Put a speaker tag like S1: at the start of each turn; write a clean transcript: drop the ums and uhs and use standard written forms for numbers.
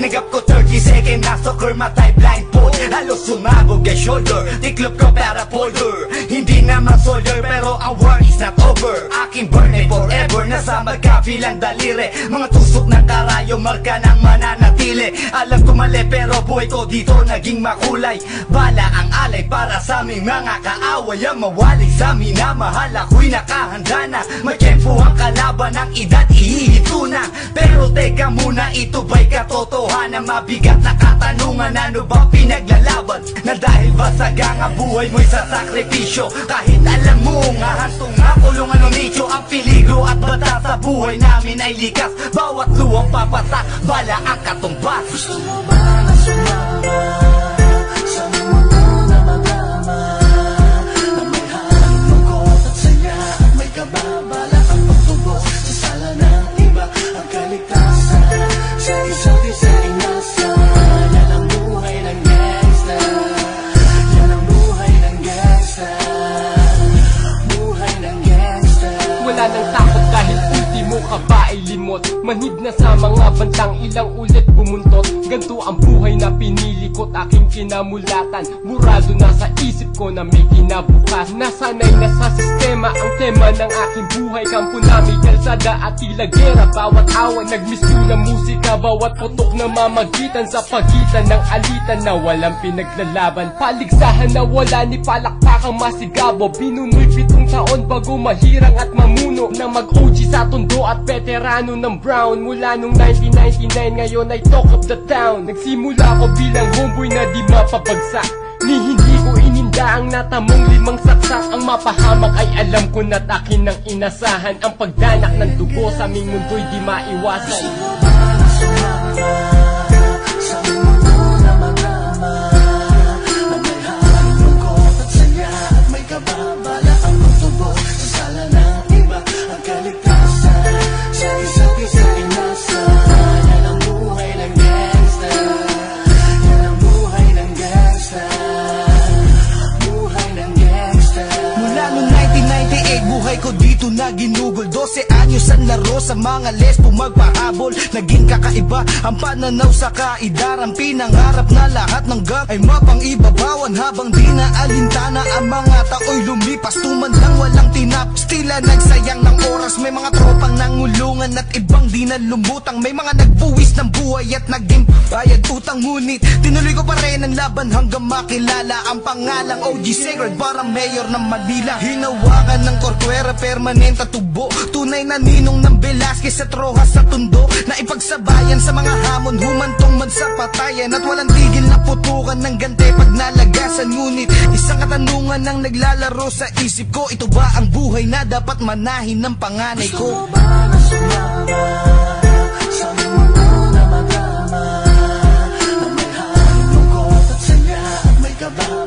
S1: Tinanggap ko 30 second na soccer, matay blindfold. Halos sumabog ang shoulder, tiklop ko para folder. Hindi naman soldier pero ang war is not over. Aking burn ay forever, nasa magkabilang daliri. Mga tusok ng karayo, marka ng mananatili. Alam ko mali pero buhay ko dito naging makulay. Bala ang alay para sa aming mga kaaway. Ang mawalay sa amin na mahal, ako'y nakahanda na. May tempo ang kalaban ng edad, ihihito na. Pero teka muna, ito ba'y katotohanan? Mabigat na katanungan, ano ba pinaglalaban? Na dahil ba sagang ang buhay mo'y sa sakripisyo? Kahit alam mo nga hantong makulungan o nicho, ang peligro at bata sa buhay namin ay likas. Bawat luwang papatak, bala ang katumbas.
S2: Gusto mo ba na sumama sa mundo na magama, na may harang lungkot at saya at may kababala ang pagtubos sa sala ng iba, ang kaligtasan sa isa't isa inasa. Yan ang buhay ng gangsta, yan ang buhay ng gangsta, buhay ng gangsta.
S3: Wala nang takot dahil ultimo ka ba ay limot. Manhid na sa mga bantang, ilang ulit bumuntot. Ganto ang buhay na pinili ko't aking kinamulatan. Burado na sa isip ko na may kinabukas. Nasanay na sa sistema ang tema ng aking buhay. Kampo namin, kalsada at tila gera. Bawat awan, nagmiss ko na musika. Bawat putok na mamagitan sa pagitan ng alitan na walang pinaglalaban. Paligsahan na wala ni palakpakang masigabo. Binunoy 7 taon bago mahirang at mamuno. Na mag-OG sa tondo at veterano ng Brown. Mula nung 1999 ngayon ay talk of the town. Nagsimula ko bilang homeboy na di mapapagsak. Ni hindi ko ininda ang natamong 5 saksak. Ang mapahamak ay alam ko na't akin ang inasahan. Ang pagdanak ng dugo sa aming mundo'y di maiwasan.
S2: Gusto mo ba na sumama sa mundo na magama, na may harang lungkot at saya at may kababala ang pagtubos sa sala ng iba, ang kaligtasan sa isa't isa inasa. Yan ang buhay ng gangsta, yan ang buhay ng gangsta, buhay ng gangsta.
S1: Mula noong 1998, buhay ko dito na ginugol. 12 anyos ang laro sa mga lesbo magpahabol. Naging kakaiba ang pananaw sa kaidaran. Pinangarap na lahat ng gang ay mapang-ibabawan. Habang di na alintana ang mga tao'y lumipas, tuman lang walang tinapos. Tila nagsayang ng oras. May mga tropang nangulungan at ibang di na lumutang. May mga nagbuwis ng buhay at naging bayad utang. Ngunit tinuloy ko pa rin ang laban hanggang makilala ang pangalang OG Sacred, parang mayor ng Manila. Hinawakan ng korkwera, permanent at tubo. Tunay na ninong ng Velasquez at Rojas sa tundo. Na ipagsabayan sa mga hamon, humantong man sa patayan. At walang tigil na putukan ng gante pag nalagasan. Ngunit isang katanungan ang naglalaro sa isip ko. Ito ba ang buhay na dapat manahin ng panganay ko?
S2: Gusto mo ba na sumama sa mundo na magama, na may harang lungkot at saya at may kababala